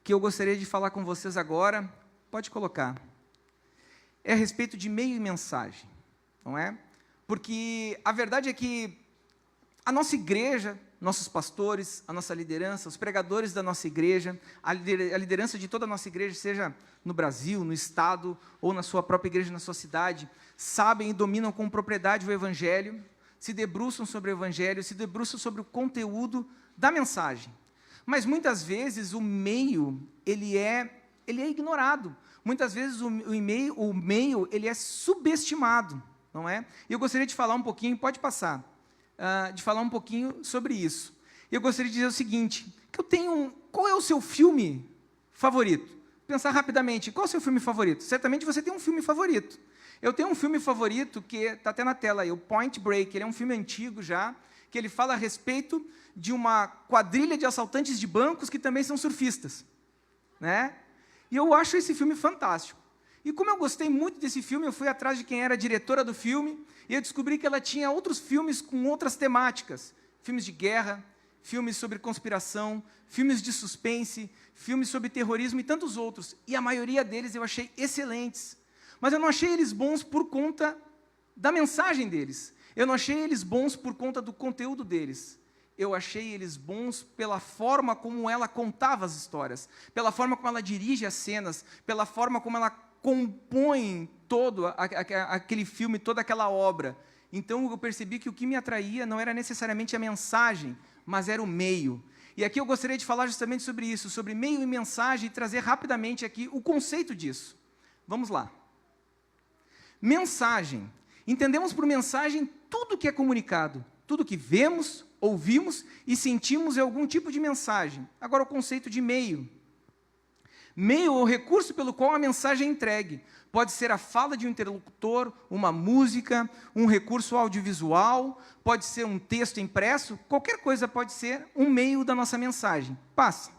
que eu gostaria de falar com vocês agora, pode colocar, é a respeito de meio e mensagem, não é? Porque a verdade é que a nossa igreja, nossos pastores, a nossa liderança, os pregadores da nossa igreja, a liderança de toda a nossa igreja, seja no Brasil, no estado, ou na sua própria igreja, na sua cidade, sabem e dominam com propriedade o Evangelho, se debruçam sobre o Evangelho, se debruçam sobre o conteúdo da mensagem. Mas muitas vezes o meio, ele é ignorado. Muitas vezes o meio ele é subestimado, não é? E eu gostaria de falar um pouquinho, pode passar, de falar um pouquinho sobre isso. Eu gostaria de dizer o seguinte, que qual é o seu filme favorito? Pensar rapidamente, qual é o seu filme favorito? Certamente você tem um filme favorito. Eu tenho um filme favorito, que está até na tela aí, o Point Break. Ele é um filme antigo já, que ele fala a respeito de uma quadrilha de assaltantes de bancos que também são surfistas, né? E eu acho esse filme fantástico. E como eu gostei muito desse filme, eu fui atrás de quem era a diretora do filme, e eu descobri que ela tinha outros filmes com outras temáticas. Filmes de guerra, filmes sobre conspiração, filmes de suspense, filmes sobre terrorismo e tantos outros. E a maioria deles eu achei excelentes. Mas eu não achei eles bons por conta da mensagem deles. Eu não achei eles bons por conta do conteúdo deles. Eu achei eles bons pela forma como ela contava as histórias, pela forma como ela dirige as cenas, pela forma como ela compõe todo aquele filme, toda aquela obra. Então, eu percebi que o que me atraía não era necessariamente a mensagem, mas era o meio. E aqui eu gostaria de falar justamente sobre isso, sobre meio e mensagem, e trazer rapidamente aqui o conceito disso. Vamos lá. Mensagem. Entendemos por mensagem tudo que é comunicado, tudo que vemos, ouvimos e sentimos é algum tipo de mensagem. Agora, o conceito de meio. Meio é o recurso pelo qual a mensagem é entregue. Pode ser a fala de um interlocutor, uma música, um recurso audiovisual, pode ser um texto impresso, qualquer coisa pode ser um meio da nossa mensagem. Passa.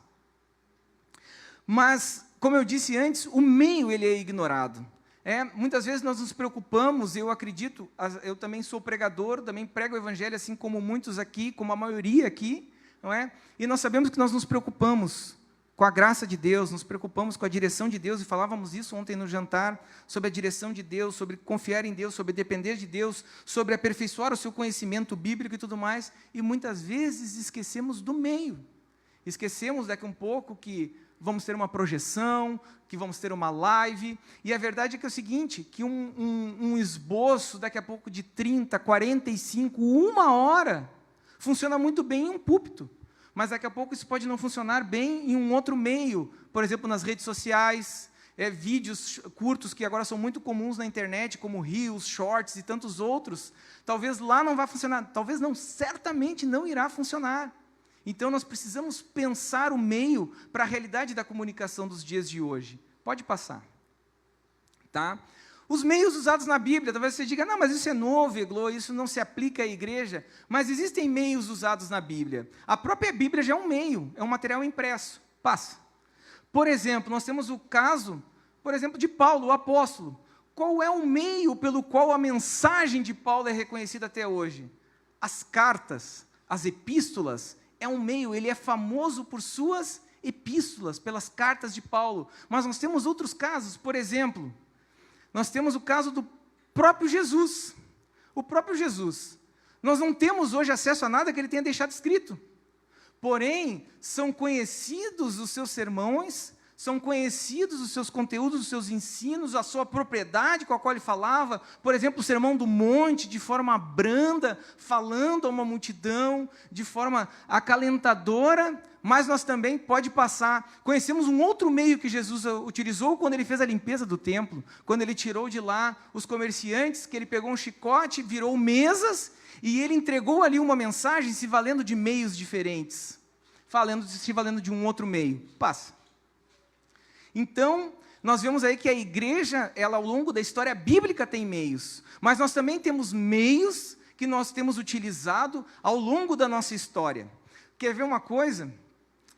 Mas, como eu disse antes, o meio ele é ignorado. Muitas vezes nós nos preocupamos, eu acredito, eu também sou pregador, também prego o Evangelho, assim como muitos aqui, como a maioria aqui, não é? E nós sabemos que nós nos preocupamos com a graça de Deus, nos preocupamos com a direção de Deus, e falávamos isso ontem no jantar, sobre a direção de Deus, sobre confiar em Deus, sobre depender de Deus, sobre aperfeiçoar o seu conhecimento bíblico e tudo mais, e muitas vezes esquecemos do meio. Esquecemos daqui um pouco que vamos ter uma projeção, que vamos ter uma live, e a verdade é que é o seguinte, que um esboço daqui a pouco de 30, 45, 1 hora, funciona muito bem em um púlpito, mas daqui a pouco isso pode não funcionar bem em um outro meio, por exemplo, nas redes sociais, vídeos curtos que agora são muito comuns na internet, como Reels, Shorts e tantos outros, talvez lá não vai funcionar, talvez não, certamente não irá funcionar. Então, nós precisamos pensar o meio para a realidade da comunicação dos dias de hoje. Pode passar. Tá? Os meios usados na Bíblia, talvez você diga, não, mas isso é novo, Eglô, isso não se aplica à igreja. Mas existem meios usados na Bíblia. A própria Bíblia já é um meio, é um material impresso. Passa. Por exemplo, nós temos o caso, por exemplo, de Paulo, o apóstolo. Qual é o meio pelo qual a mensagem de Paulo é reconhecida até hoje? As cartas, as epístolas, é um meio, ele é famoso por suas epístolas, pelas cartas de Paulo. Mas nós temos outros casos, por exemplo, nós temos o caso do próprio Jesus. O próprio Jesus. Nós não temos hoje acesso a nada que ele tenha deixado escrito. Porém, são conhecidos os seus sermões, são conhecidos os seus conteúdos, os seus ensinos, a sua propriedade com a qual ele falava, por exemplo, o Sermão do Monte, de forma branda, falando a uma multidão, de forma acalentadora, mas nós também, pode passar, conhecemos um outro meio que Jesus utilizou quando ele fez a limpeza do templo, quando ele tirou de lá os comerciantes, que ele pegou um chicote, virou mesas, e ele entregou ali uma mensagem se valendo de meios diferentes, se valendo de um outro meio. Passa. Então, nós vemos aí que a igreja, ela ao longo da história bíblica tem meios, mas nós também temos meios que nós temos utilizado ao longo da nossa história. Quer ver uma coisa?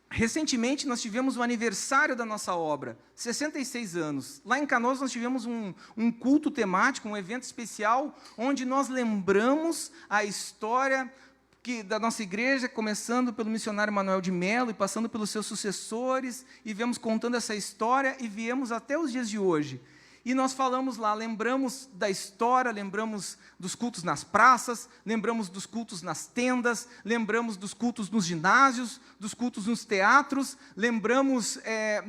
Recentemente nós tivemos o aniversário da nossa obra, 66 anos. Lá em Canoas nós tivemos um culto temático, um evento especial, onde nós lembramos a história da nossa igreja, começando pelo missionário Manuel de Melo e passando pelos seus sucessores, e viemos contando essa história e viemos até os dias de hoje. E nós falamos lá, lembramos da história, lembramos dos cultos nas praças, lembramos dos cultos nas tendas, lembramos dos cultos nos ginásios, dos cultos nos teatros, lembramos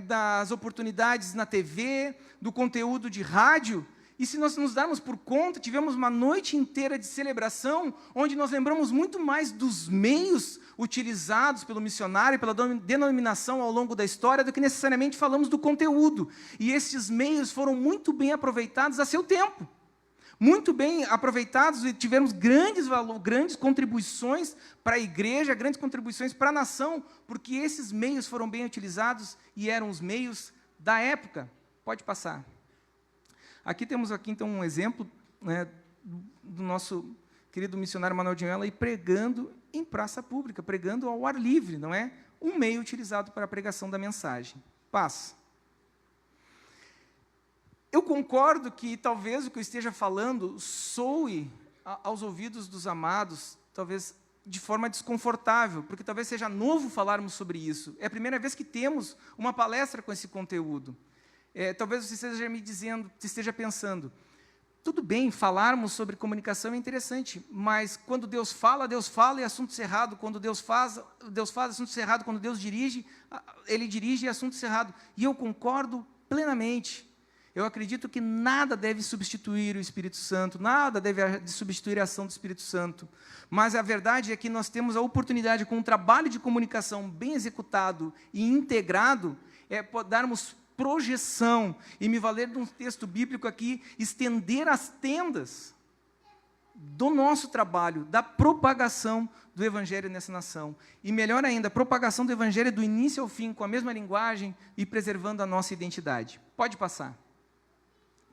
das oportunidades na TV, do conteúdo de rádio. E se nós nos darmos por conta, tivemos uma noite inteira de celebração, onde nós lembramos muito mais dos meios utilizados pelo missionário, pela denominação ao longo da história, do que necessariamente falamos do conteúdo. E esses meios foram muito bem aproveitados a seu tempo. Muito bem aproveitados, e tivemos grandes contribuições para a igreja, grandes contribuições para a nação, porque esses meios foram bem utilizados e eram os meios da época. Pode passar. Aqui temos então um exemplo, né, do nosso querido missionário Manuel de Melo pregando em praça pública, pregando ao ar livre, não é? Um meio utilizado para a pregação da mensagem. Passa. Eu concordo que talvez o que eu esteja falando soe aos ouvidos dos amados, talvez de forma desconfortável, porque talvez seja novo falarmos sobre isso. É a primeira vez que temos uma palestra com esse conteúdo. Talvez você esteja me dizendo, você esteja pensando, tudo bem, falarmos sobre comunicação é interessante, mas quando Deus fala e assunto cerrado. Quando Deus faz assunto cerrado. Quando Deus dirige, Ele dirige e assunto cerrado. E eu concordo plenamente. Eu acredito que nada deve substituir o Espírito Santo, nada deve substituir a ação do Espírito Santo. Mas a verdade é que nós temos a oportunidade, com um trabalho de comunicação bem executado e integrado, darmos projeção, e me valer de um texto bíblico aqui, estender as tendas do nosso trabalho, da propagação do Evangelho nessa nação. E melhor ainda, a propagação do Evangelho do início ao fim, com a mesma linguagem e preservando a nossa identidade. Pode passar.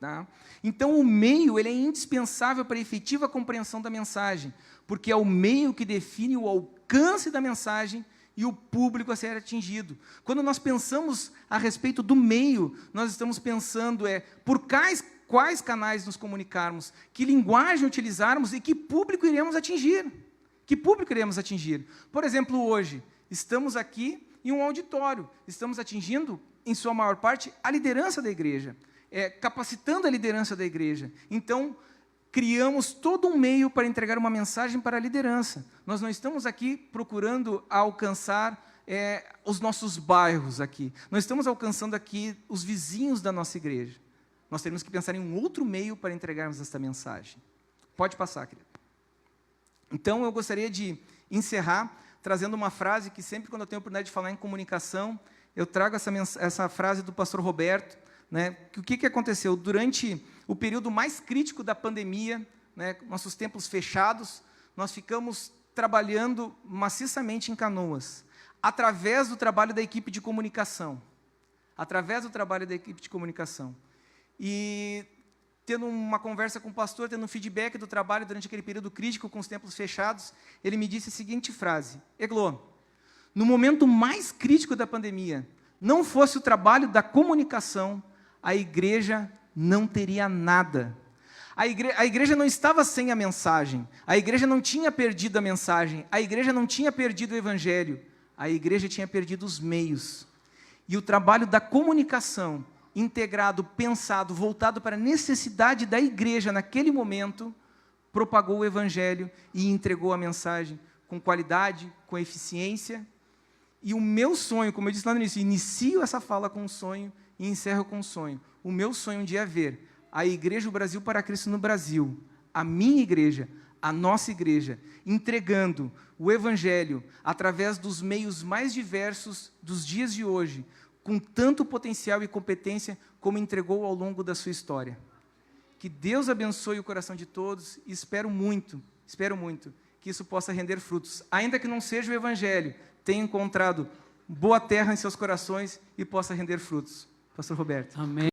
Tá? Então, o meio ele é indispensável para a efetiva compreensão da mensagem, porque é o meio que define o alcance da mensagem e o público a ser atingido. Quando nós pensamos a respeito do meio, nós estamos pensando por quais canais nos comunicarmos, que linguagem utilizarmos e que público iremos atingir. Que público iremos atingir? Por exemplo, hoje, estamos aqui em um auditório, estamos atingindo, em sua maior parte, a liderança da igreja, capacitando a liderança da igreja. Então, criamos todo um meio para entregar uma mensagem para a liderança. Nós não estamos aqui procurando alcançar os nossos bairros aqui. Nós estamos alcançando aqui os vizinhos da nossa igreja. Nós temos que pensar em um outro meio para entregarmos essa mensagem. Pode passar, querido. Então, eu gostaria de encerrar trazendo uma frase que sempre quando eu tenho a oportunidade de falar em comunicação, eu trago essa frase do pastor Roberto, né? O que aconteceu? Durante o período mais crítico da pandemia, né, nossos templos fechados, nós ficamos trabalhando maciçamente em Canoas, através do trabalho da equipe de comunicação. E tendo uma conversa com o pastor, tendo um feedback do trabalho durante aquele período crítico com os templos fechados, ele me disse a seguinte frase: Eglô, no momento mais crítico da pandemia, não fosse o trabalho da comunicação, a igreja não teria nada. A igreja não estava sem a mensagem, a igreja não tinha perdido a mensagem, a igreja não tinha perdido o evangelho, a igreja tinha perdido os meios. E o trabalho da comunicação, integrado, pensado, voltado para a necessidade da igreja naquele momento, propagou o evangelho e entregou a mensagem com qualidade, com eficiência. E o meu sonho, como eu disse lá no início, inicio essa fala com um sonho e encerro com um sonho. O meu sonho um dia é ver a Igreja do Brasil para Cristo no Brasil, a minha igreja, a nossa igreja, entregando o evangelho através dos meios mais diversos dos dias de hoje, com tanto potencial e competência como entregou ao longo da sua história. Que Deus abençoe o coração de todos e espero muito que isso possa render frutos. Ainda que não seja o evangelho, tenha encontrado boa terra em seus corações e possa render frutos. Pastor Roberto. Amém.